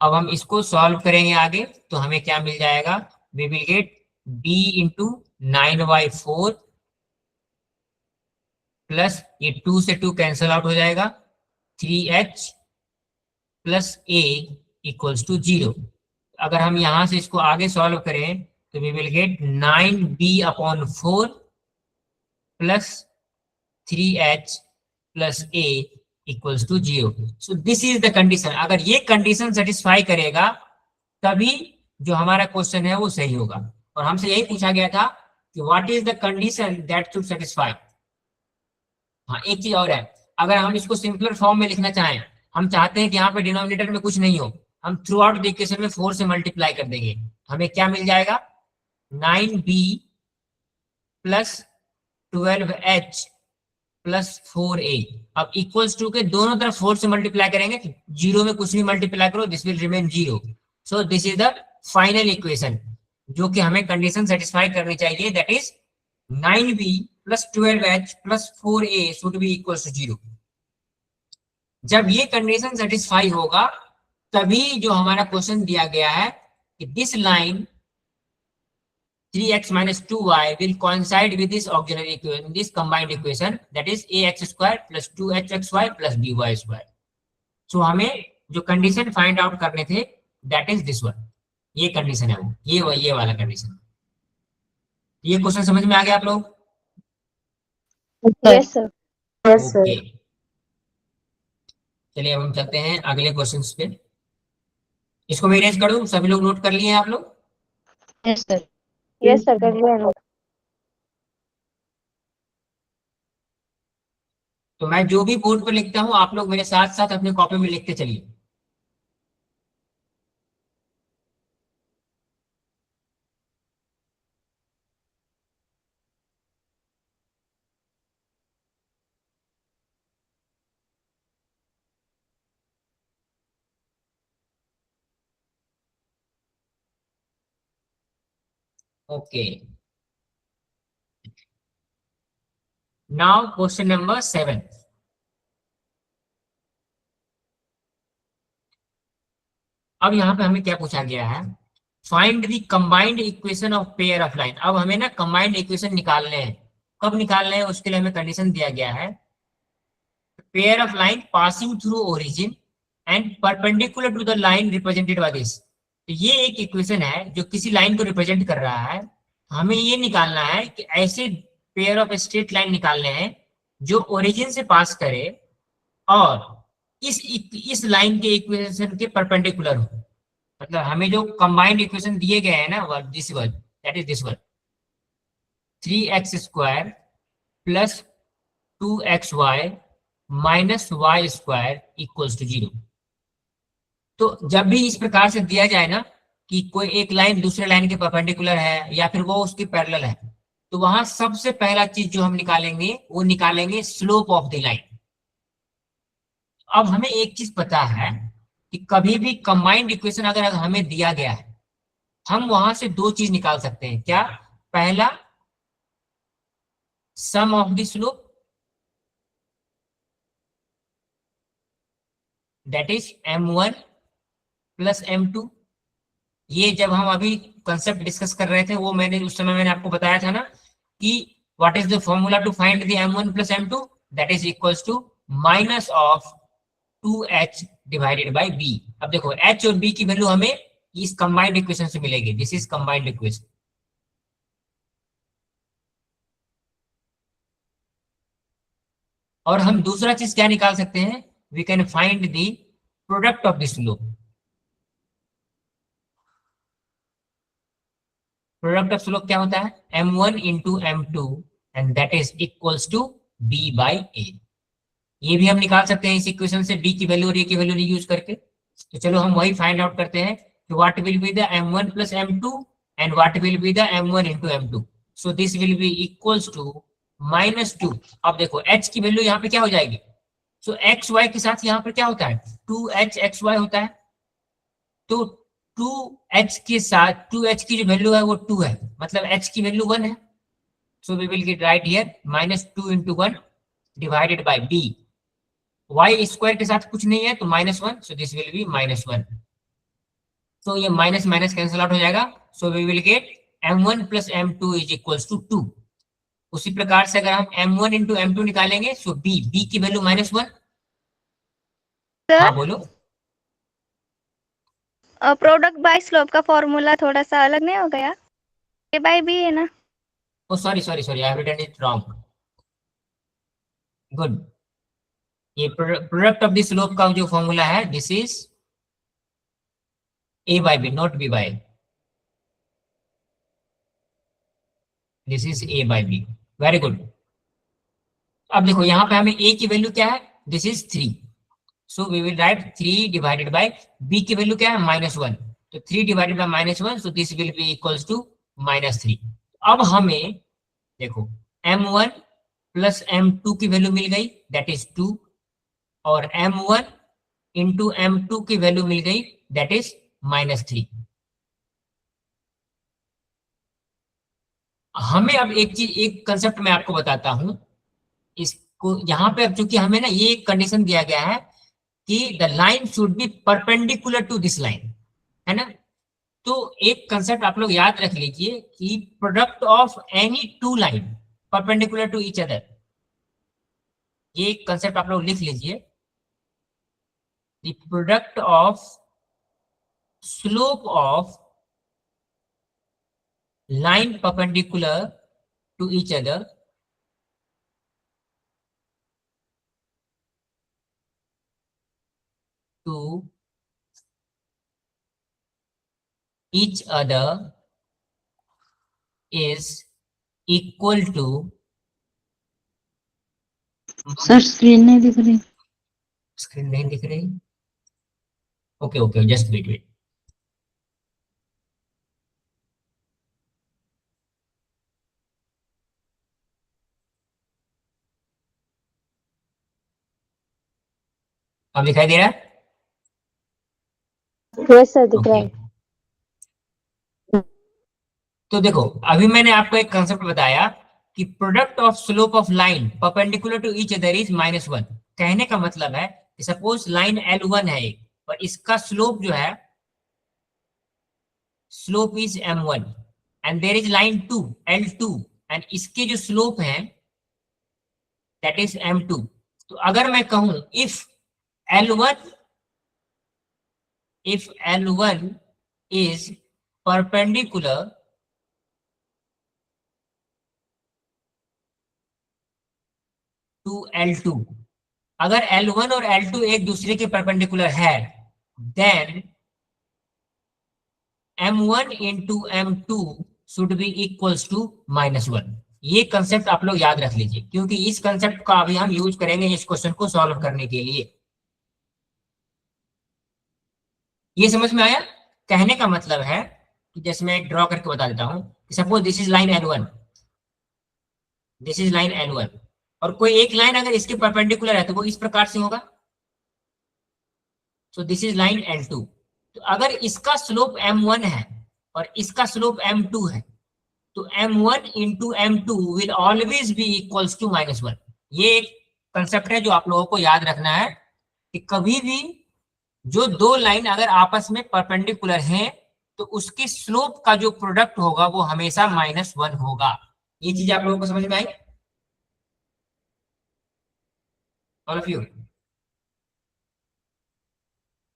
A: अब हम इसको सॉल्व करेंगे आगे, तो हमें क्या मिल जाएगा, we will get b into 9/4 plus ये 2 से 2 कैंसल आउट हो जाएगा, 3h plus a equals to 0. अगर हम यहां से इसको आगे सॉल्व करें तो we will get 9b/4 plus 3h plus a equals to 0. So this is the condition. अगर ये कंडीशन सेटिस्फाई करेगा तभी जो हमारा क्वेश्चन है वो सही होगा. और हमसे यही पूछा गया था कि what is the condition that should satisfy. हाँ, एक चीज और है, अगर हम इसको सिंपलर फॉर्म में लिखना चाहें, हम चाहते हैं कि यहाँ पे डिनोमिनेटर में कुछ नहीं हो, हम थ्रू आउट द इक्वेशन में 4 से मल्टीप्लाई कर देंगे. हमें क्या मिल जाएगा, 9b plus 12h plus 4a. अब इक्वल्स टू के दोनों तरफ 4 से मल्टीप्लाई करेंगे, जीरो में कुछ भी मल्टीप्लाई करो, this will remain 0. So this is the final equation जो कि हमें कंडीशन सेटिस्फाई करनी चाहिए, that is 9b plus 12h plus 4a should be equals to 0. जब ये कंडीशन सेटिस्फाई होगा तभी जो हमारा क्वेश्चन दिया गया है कि this line 3x minus 2y will coincide with this auxiliary equation, this combined equation, that is ax square plus 2hxy plus by square. So हमें जो कंडीशन फाइंड आउट करने थे, that is this one. ये condition है वो, ये वाला condition. ये क्वेश्चन समझ में आ गया आप लोग?
C: Yes, sir. Yes, sir.
A: Okay, चलिए अब हम चलते हैं अगले क्वेश्चन पे. इसको मैं इरेज कर दूं, सभी लोग नोट कर लिए हैं आप लोग?
C: Yes, sir. Yes, sir. कर लिया है.
A: तो मैं जो भी बोर्ड पर लिखता हूं आप लोग मेरे साथ साथ अपने कॉपी में लिखते चलिए. Okay, now question number 7. अब यहाँ पे हमें क्या पूछा गया है, find the combined equation of pair of line. अब हमें ना कंबाइंड इक्वेशन निकालने हैं. कब निकालने हैं उसके लिए हमें कंडीशन दिया गया है, pair of line passing through origin and perpendicular to the line represented by this. तो ये एक इक्वेशन है जो किसी लाइन को रिप्रेजेंट कर रहा है. हमें ये निकालना है कि ऐसे पेयर ऑफ स्ट्रेट लाइन निकालने हैं जो ओरिजिन से पास करे और इस लाइन के इक्वेशन के परपेंडिकुलर हो. मतलब हमें जो कंबाइंड इक्वेशन दिए गए हैं ना, this one, that is this one, 3x square plus 2xy minus y square equals to 0. तो जब भी इस प्रकार से दिया जाए ना कि कोई एक लाइन दूसरे लाइन के परपेंडिकुलर है या फिर वो उसकी पैरेलल है, तो वहां सबसे पहला चीज जो हम निकालेंगे वो निकालेंगे स्लोप ऑफ द लाइन. अब हमें एक चीज पता है कि कभी भी कंबाइंड इक्वेशन अगर हमें दिया गया है, हम वहां से दो चीज निकाल सकते हैं. क्या? पहला sum of the slope, that is m1 plus m2. ये जब हम अभी कंसेप्ट डिस्कस कर रहे थे वो उस समय मैंने आपको बताया था ना कि what is the formula to find the m1 plus m2, that is equals to minus of 2h divided by b. अब देखो h और b की वैल्यू हमें इस कंबाइंड इक्वेशन से मिलेगी. This is combined equation. और हम दूसरा चीज क्या निकाल सकते हैं, we can find the product of the slope. Product of slope क्या होता है, m1 into m2 and that is equals to b by a। ये भी हम निकाल सकते हैं इस इक्वेशन से b की वैल्यू और a की वैल्यू यूज करके। तो चलो हम वही फाइंड आउट करते हैं कि what will be the m1 plus m2 and what will be the m1 into m2। So this will be equals to -2। अब देखो h की वैल्यू यहाँ पे क्या हो जाएगी, सो एक्स वाई के साथ यहाँ पर क्या होता है 2h(xy) होता है। तो 2h के साथ 2h की जो वैल्यू है वो 2 है, मतलब h की वैल्यू 1 है। So we will get right here -2 into 1 divided by b। y square के साथ कुछ नहीं है तो -1, सो दिस विल बी -1। तो ये माइनस माइनस कैंसिल आउट हो जाएगा। So we will get m1 plus m2 is equals to 2। उसी प्रकार से अगर हम m1 इंटू m2 निकालेंगे सो b की वैल्यू -1। हाँ बोलो।
D: प्रोडक्ट बाय स्लोप का फॉर्मूला थोड़ा सा अलग नहीं हो गया, ए बाय बी है ना।
A: Oh sorry sorry sorry, I have written it wrong. Good. ये प्रोडक्ट ऑफ द स्लोप का जो फॉर्मूला है this is a by b, not b by, this is a by b। Very good. अब देखो यहाँ पे हमें a की वैल्यू क्या है, this is 3। So we will write 3 divided by b की वैल्यू क्या है -1। तो 3 divided by -1, so this will be equals to -3। अब हमें देखो m1 प्लस m2 की वैल्यू मिल गई दैट इज 2, और m1 इंटू m2 की वैल्यू मिल गई दैट इज -3। हमें अब एक चीज, एक कंसेप्ट मैं आपको बताता हूं इसको। यहाँ पे अब चूंकि हमें ना ये एक कंडीशन दिया गया है कि the line should be perpendicular to this line, है ना। तो एक कंसेप्ट आप लोग याद रख लीजिए कि product of any two line perpendicular to each other, ये कंसेप्ट आप लोग लिख लीजिए। The product of slope of line perpendicular to each other to each other is equal to।
C: Sir screen नहीं दिख रही।
A: स्क्रीन नहीं दिख रही, okay okay just wait wait. अब दिखाई दे रहा है?
C: यस सर दिख रहा
A: ओके।
C: है।
A: तो देखो अभी मैंने आपको एक कंसेप्ट बताया कि product of slope of line perpendicular to each other is -1। कहने का मतलब है कि सपोज लाइन L1 है एक, और इसका स्लोप जो है slope is m1 and there is line 2 L2 and इसके जो स्लोप है दैट इज m2। तो अगर मैं कहूं if L1 is perpendicular to L2, अगर L1 और L2 एक दूसरे के परपेंडिकुलर है then m1 into m2 should be equals to -1। ये कंसेप्ट आप लोग याद रख लीजिए क्योंकि इस कंसेप्ट का अभी हम यूज करेंगे इस क्वेश्चन को सॉल्व करने के लिए। ये समझ में आया? कहने का मतलब है कि जैसे मैं ड्रॉ करके बता देता हूं, suppose this is line L1, this is line L1, और कोई एक लाइन अगर इसके परपेंडिकुलर है तो वो इस प्रकार से होगा। सो दिस इज लाइन L2। तो अगर इसका स्लोप m1 है और इसका स्लोप m2 है तो m1 into m2 will always be equals to -1। ये एक कंसेप्ट है जो आप लोगों को याद रखना है कि कभी भी जो दो लाइन अगर आपस में परपेंडिकुलर हैं तो उसकी स्लोप का जो प्रोडक्ट होगा वो हमेशा -1 होगा। ये चीज आप लोगों को समझ में आई? All of you.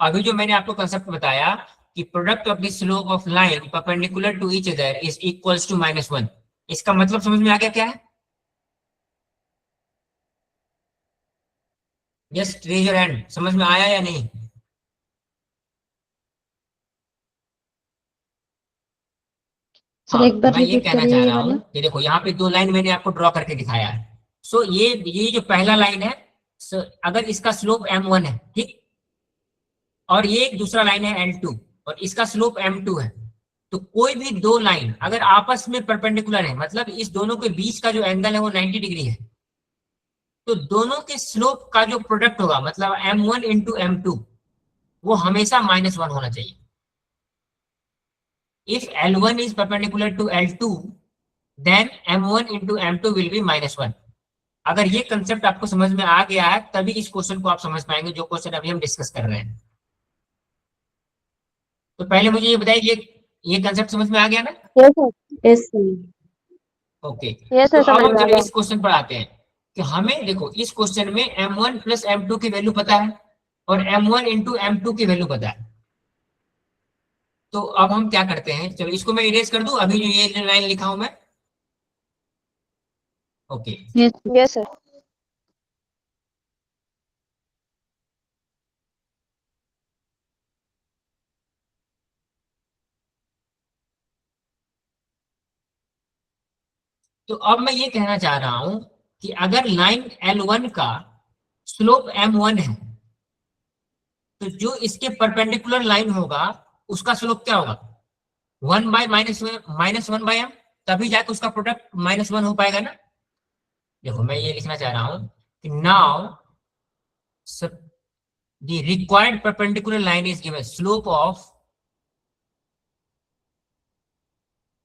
A: अभी जो मैंने आपको कंसेप्ट बताया कि product of the slope of line perpendicular to each other is equals to -1, इसका मतलब समझ में आ गया क्या है? जस्ट रेज योर हैंड, समझ में आया या नहीं?
C: सर एक बार
A: मैं ये
C: रिपीट
A: कहना
C: करिए
A: चाह
C: ये
A: रहा हूँ
C: वाला।
A: कि देखो यहाँ पे 2 लाइन मैंने आपको ड्रॉ करके दिखाया है। सो ये जो पहला लाइन है, अगर इसका स्लोप m1 है, ठीक, और ये एक दूसरा लाइन है L2 और इसका स्लोप m2 है, तो कोई भी 2 लाइन अगर आपस में परपेंडिकुलर है, मतलब इस दोनों के बीच का जो एंगल है वो 90 डिग्री है, तो दोनों के स्लोप का जो प्रोडक्ट होगा, मतलब m1 इंटू m2, वो हमेशा -1 होना चाहिए। If L1 is perpendicular to L2, then m1 into m2 will be -1। अगर ये कंसेप्ट आपको समझ में आ गया है तभी इस क्वेश्चन को आप समझ पाएंगे, जो क्वेश्चन अभी हम डिस्कस कर रहे हैं। तो पहले मुझे ये बताइए, ये कंसेप्ट समझ में आ गया ना?
C: Yes sir. Yes sir.
A: Okay.
C: Yes
A: तो
C: सर,
A: अब
C: समझ
A: हम
C: में आ
A: चलो
C: गया।
A: इस क्वेश्चन पर आते हैं कि हमें देखो इस क्वेश्चन में m1 प्लस m2 की वैल्यू पता है और m1 इंटू m2 की वैल्यू पता है। तो अब हम क्या करते हैं, चलो इसको मैं इरेज कर दूं, अभी जो ये लाइन लिखा हूं मैं। Okay,
C: yes sir.
A: तो अब मैं ये कहना चाह रहा हूं कि अगर लाइन L1 का स्लोप m1 है, तो जो इसके परपेंडिकुलर लाइन होगा उसका स्लोप क्या होगा? 1 बाय -1 बाय m, तभी जाके उसका प्रोडक्ट -1 हो पाएगा ना। देखो मैं ये लिखना चाह रहा हूं कि now the required perpendicular line is given, slope of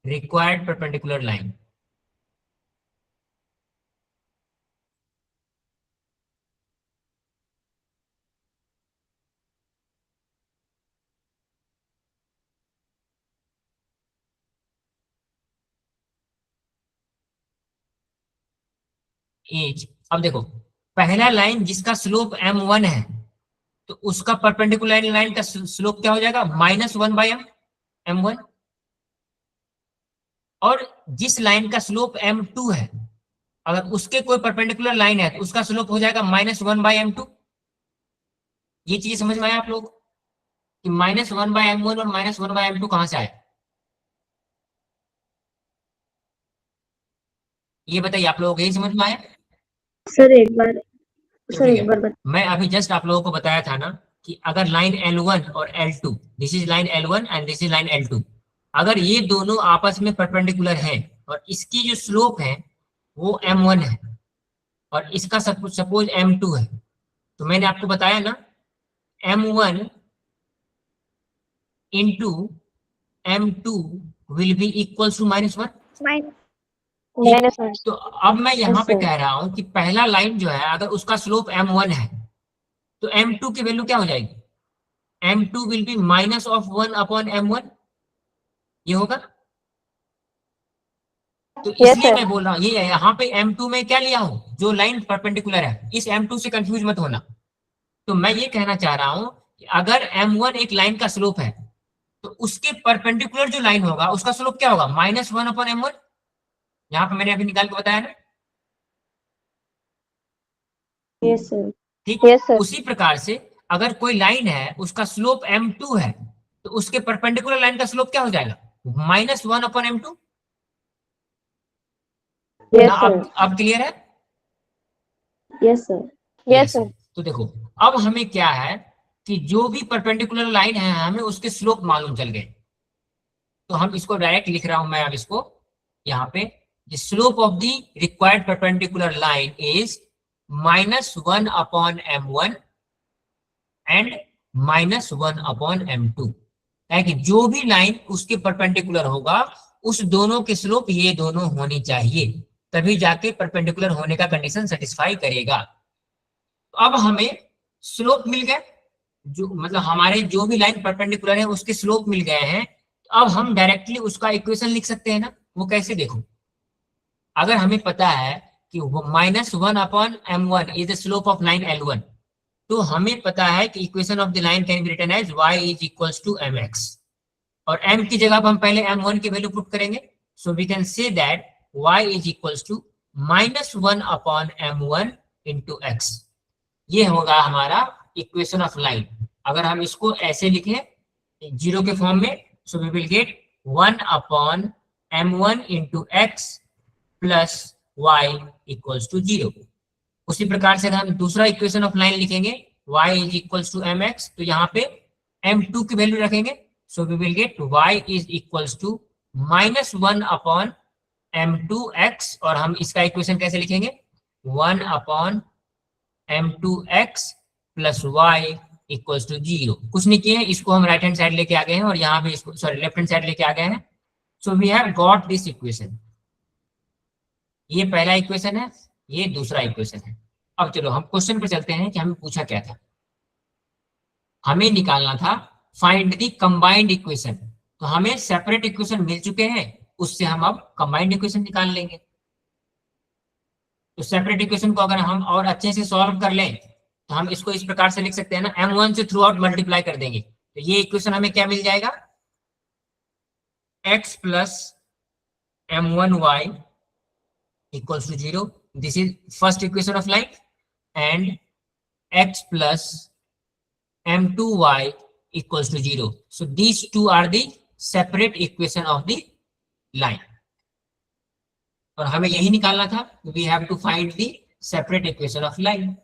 A: required perpendicular line is, अब देखो पहला लाइन जिसका स्लोप m1 है, तो उसका परपेंडिकुलर लाइन का स्लोप क्या हो जाएगा? -1 बाय m1। और जिस लाइन का स्लोप m2 है, अगर उसके कोई परपेंडिकुलर लाइन है तो उसका स्लोप हो जाएगा -1 बाय m2। ये चीज समझ में आया आप लोग कि -1 बाय m1 और -1 बाय m2 कहां से आए? ये बताइए, आप लोगों को यही समझ में आया?
C: सर एक बार,
A: तो
C: सर
A: ठीक
C: एक बार
A: है, मैं अभी जस्ट आप लोगों को बताया था ना कि अगर लाइन L1 और L2, this is line L1 and this is line L2, अगर ये दोनों आपस में परपेंडिकुलर है और इसकी जो स्लोप है वो m1 है और इसका सपोज m2 है, तो मैंने आपको बताया ना m1 into m2 will be equal to -1।
D: -1।
A: तो अब मैं यहाँ पे
C: सर।
A: कह रहा हूं कि पहला लाइन जो है अगर उसका स्लोप m1 है, तो m2 की वैल्यू क्या हो जाएगी? m2 will be -1 upon m1, ये होगा। तो
C: यस
A: इसलिए
C: सर।
A: मैं बोल रहा हूँ ये यहाँ पे m2 में क्या लिया हूँ, जो लाइन परपेंडिकुलर है, इस m2 से कंफ्यूज मत होना। तो मैं ये कहना चाह रहा हूँ कि अगर m1 एक लाइन का स्लोप है, तो उसके परपेंडिकुलर जो लाइन होगा उसका स्लोप क्या होगा? -1 अपॉन m1। यहाँ पे मैंने अभी निकाल के बताया ना,
C: यस सर।
A: ठीक।
C: Yes sir.
A: उसी प्रकार से अगर कोई लाइन है उसका स्लोप m2 है, तो उसके परपेंडिकुलर लाइन का स्लोप क्या हो जाएगा? -1 अपॉन m2।
C: यस
A: ना
C: सर।
A: अब क्लियर है?
C: Yes sir.
A: यस। तो देखो अब हमें क्या है कि जो भी परपेंडिकुलर लाइन है हमें उसके स्लोप मालूम चल गए, तो हम इसको डायरेक्ट लिख रहा हूं मैं अब इसको यहाँ पे, the slope of the required perpendicular line is -1 upon m1 and -1 upon m2, है कि जो भी लाइन उसके परपेंडिकुलर होगा उस दोनों के स्लोप ये दोनों होनी चाहिए, तभी जाके परपेंडिकुलर होने का कंडीशन सेटिस्फाई करेगा। तो अब हमें स्लोप मिल गए, जो मतलब हमारे जो भी लाइन परपेंडिकुलर है उसके स्लोप मिल गए हैं। अब हम डायरेक्टली उसका इक्वेशन लिख सकते हैं ना। वो कैसे? देखो, अगर हमें पता है कि -1 upon m1 is the slope of line L1, तो हमें पता है कि equation of the line can be written as y is equals to mx, और m की जगह हम पहले m1 की वैल्यू पुट करेंगे। So we can say that y is equals to -1 upon m1 into x। ये होगा हमारा इक्वेशन ऑफ लाइन। अगर हम इसको ऐसे लिखें जीरो के फॉर्म में, so we will get 1 upon m1 into x plus y equals to 0। उसी प्रकार से हम दूसरा इक्वेशन ऑफ लाइन लिखेंगे y is equals to mx, तो यहाँ पे m2 की वैल्यू रखेंगे, so we will get y is equals to -1 upon m2x, और हम इसका इक्वेशन कैसे लिखेंगे 1 upon m2x plus y equals to 0। कुछ नहीं किए, इसको हम राइट हैंड साइड लेके आ गए हैं और यहाँ पे इसको सॉरी लेफ्ट हैंड साइड लेके आ गए हैं। So we have got this equation. ये पहला इक्वेशन है, ये दूसरा इक्वेशन है। अब चलो हम क्वेश्चन पे चलते हैं कि हमें पूछा क्या था। हमें निकालना था फाइंड द कंबाइंड इक्वेशन, तो हमें सेपरेट इक्वेशन मिल चुके हैं, उससे हम अब कंबाइंड इक्वेशन निकाल लेंगे। तो सेपरेट इक्वेशन को अगर हम और अच्छे से सॉल्व कर लें तो हम इसको इस प्रकार से लिख सकते हैं ना, m1 से थ्रू आउट मल्टीप्लाई कर देंगे, तो ये इक्वेशन हमें क्या मिल जाएगा x plus m1y equals to 0. This is first equation of line, and x plus m2y equals to 0. So these two are the separate equation of the line. और हमें यही निकालना था, we have to find the separate equation of line.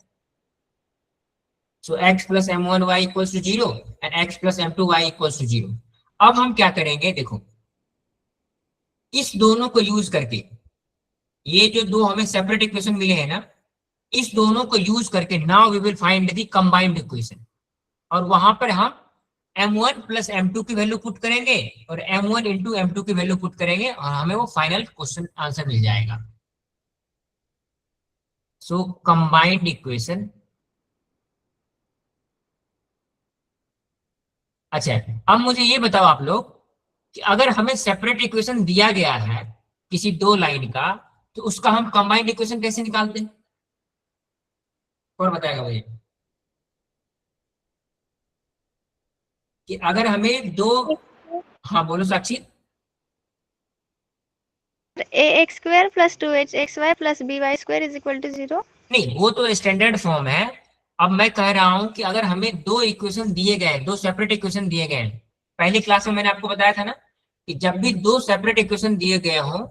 A: So x plus m1y equals to 0 and x plus m2y equals to 0. अब हम क्या करेंगे, देखो इस दोनों को यूज करके, ये जो दो हमें सेपरेट इक्वेशन मिले हैं ना, इस दोनों को यूज करके now we will find the combined equation, और वहां पर हम m1 प्लस m2 की वैल्यू पुट करेंगे और m1 इंटू m2 की वैल्यू पुट करेंगे और हमें वो फाइनल क्वेश्चन आंसर मिल जाएगा। सो कंबाइंड इक्वेशन। अच्छा, अब मुझे ये बताओ आप लोग कि अगर हमें सेपरेट इक्वेशन दिया गया है किसी दो लाइन का, तो उसका हम कंबाइंड इक्वेशन कैसे निकालते हैं? कौन बताएगा मुझे कि अगर हमें दो, हाँ बोलो Sakshi.
D: ax square plus 2hxy प्लस by square is equal to 0।
A: नहीं, वो तो स्टैंडर्ड फॉर्म है। अब मैं कह रहा हूं कि अगर हमें दो इक्वेशन दिए गए, दो सेपरेट इक्वेशन दिए गए, पहली क्लास में मैंने आपको बताया था ना कि जब भी दो सेपरेट इक्वेशन दिए गए हों,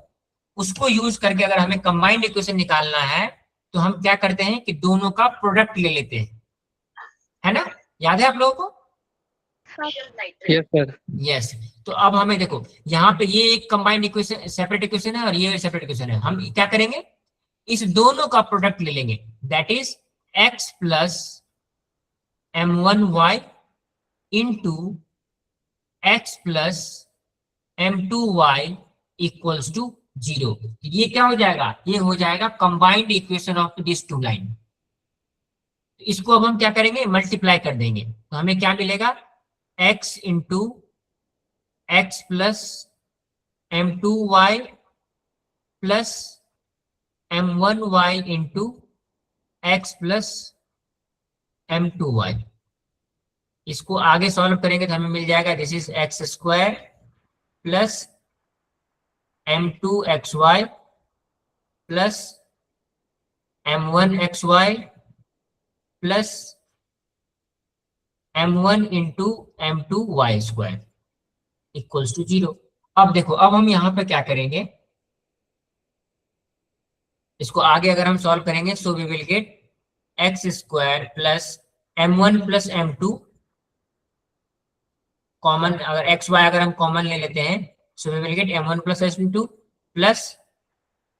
A: उसको यूज करके अगर हमें कंबाइंड इक्वेशन निकालना है तो हम क्या करते हैं कि दोनों का प्रोडक्ट ले लेते हैं, है ना? याद है आप लोगों को?
B: Yes sir.
A: यस। तो अब हमें देखो यहाँ पे ये एक कंबाइंड इक्वेशन सेपरेट इक्वेशन है और ये सेपरेट इक्वेशन है। हम क्या करेंगे, इस दोनों का प्रोडक्ट ले लेंगे, that is x plus m1y into x plus m2y equals to 0। ये क्या हो जाएगा, ये हो जाएगा combined equation of this two line. इसको अब हम क्या करेंगे, मल्टीप्लाई कर देंगे, तो हमें क्या मिलेगा x into x plus m2y plus m1y into x plus m2y। इसको आगे सॉल्व करेंगे तो हमें मिल जाएगा this is x square plus m2xy plus m1xy plus m1 into m2y square equals to 0। अब देखो, अब हम यहाँ पे क्या करेंगे, इसको आगे अगर हम सॉल्व करेंगे so we will get x square plus m1 plus m2 common, अगर एक्स वाई अगर हम कॉमन ले लेते हैं so we will get m1 plus m2 plus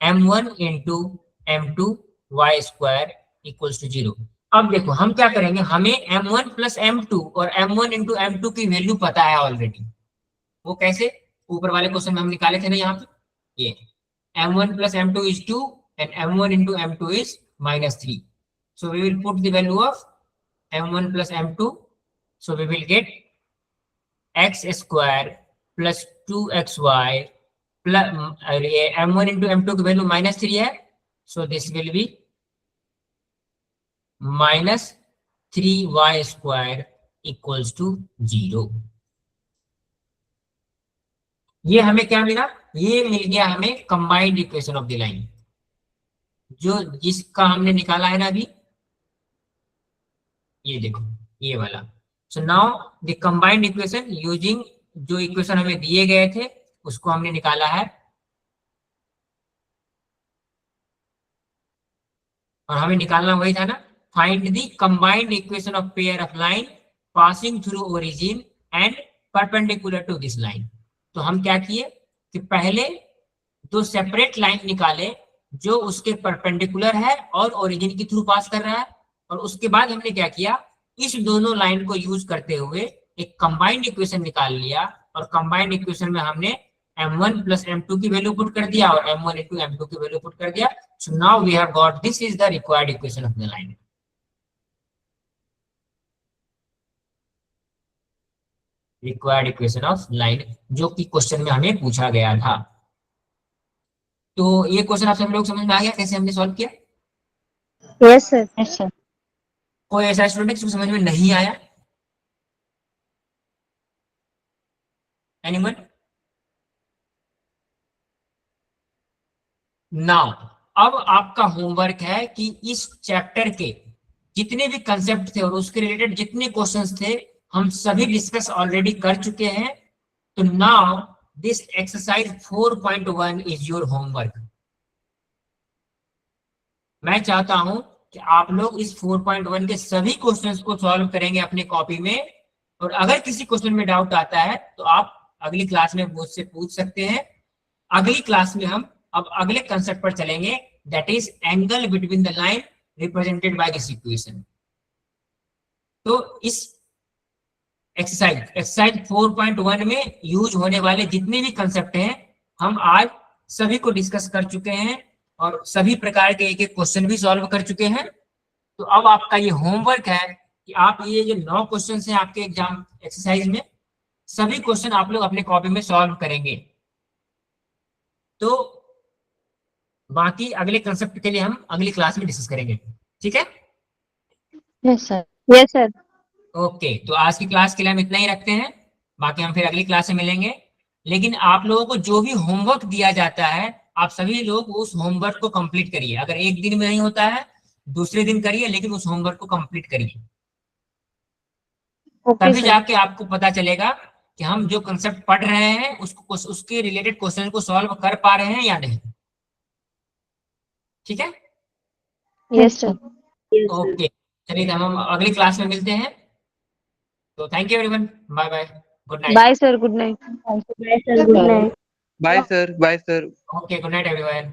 A: m1 into m2 y square equals to 0। अब देखो हम क्या करेंगे, हमें m1 प्लस m2 और m1 इंटू m2 की वैल्यू पता है ऑलरेडी। वो कैसे, ऊपर वाले क्वेश्चन में हम निकाले थे ना, यहाँ पे ये m1 plus m2 is 2 and m1 into m2 is -3. So we will put the value of m1 plus m2. So we will get x square plus 2xy plus m1 into m2 की value -3 है, so this will be -3y square equals to 0। ये हमें क्या मिला, ये मिल गया हमें combined equation of the line, जो जिसका हमने निकाला है ना अभी, ये देखो ये वाला। सो now the combined equation using जो इक्वेशन हमें दिए गए थे उसको हमने निकाला है और हमें निकालना वही था ना, find the combined equation of pair of line passing through origin and perpendicular to this line. तो हम क्या किए कि पहले दो सेपरेट लाइन निकाले जो उसके परपेंडिकुलर है और ओरिजिन के थ्रू पास कर रहा है, और उसके बाद हमने क्या किया, इस दोनों लाइन को यूज करते हुए एक कंबाइंड इक्वेशन निकाल लिया, और कंबाइंड इक्वेशन में हमने m1 प्लस m2 की वैल्यू पुट कर दिया और m1 इंटू m2 की वैल्यू पुट कर दिया। So now we have got this is the required equation of the line. Required equation of line जो कि क्वेश्चन में हमें पूछा गया था। तो ये क्वेश्चन आप सब लोग समझ में आ गया कैसे हमने सॉल्व किया?
C: Yes sir. Yes sir.
A: कोई ऐसा स्टूडेंट जिसको समझ में नहीं आया? एनीवन? नाउ अब आपका होमवर्क है कि इस चैप्टर के जितने भी कंसेप्ट थे और उसके रिलेटेड जितने क्वेश्चंस थे हम सभी डिस्कस ऑलरेडी कर चुके हैं। तो now this exercise 4.1 is your homework. मैं चाहता हूं कि आप लोग इस 4.1 के सभी क्वेश्चंस को सॉल्व करेंगे अपने कॉपी में, और अगर किसी क्वेश्चन में डाउट आता है तो आप अगली क्लास में मुझसे पूछ सकते हैं। अगली क्लास में हम अब अगले कंसेप्ट पर चलेंगे, that is angle between the line represented by this equation. तो इस एक्सरसाइज 4.1 में यूज होने वाले जितने भी कंसेप्ट हैं हम आज सभी को डिस्कस कर चुके हैं और सभी प्रकार के एक एक क्वेश्चन भी सॉल्व कर चुके हैं। तो अब आपका ये होमवर्क है कि आप ये जो 9 क्वेश्चन हैं आपके एग्जाम एक्सरसाइज में, सभी क्वेश्चन आप लोग अपने कॉपी में सॉल्व करेंगे। तो बाकी अगले कंसेप्ट के लिए हम अगली क्लास में डिस्कस करेंगे, ठीक है?
C: Yes sir. Yes sir.
A: Okay, तो आज की क्लास के लिए हम इतना ही रखते हैं, बाकी हम फिर अगली क्लास में मिलेंगे। लेकिन आप लोगों को जो भी होमवर्क दिया जाता है आप सभी लोग उस होमवर्क को कंप्लीट करिए। अगर एक दिन में नहीं होता है दूसरे दिन करिए, लेकिन उस होमवर्क को कंप्लीट करिए, तभी जाके आपको पता चलेगा कि हम जो कंसेप्ट पढ़ रहे हैं उसको उसके रिलेटेड क्वेश्चन को सॉल्व कर पा रहे हैं या नहीं। ठीक है?
C: Yes sir.
A: ओके, चलिए हम अगली क्लास में मिलते हैं। तो thank you everyone, bye bye, good night.
C: Bye sir, good night. Bye sir, good night.
B: Bye sir, bye sir.
A: Okay, good night everyone.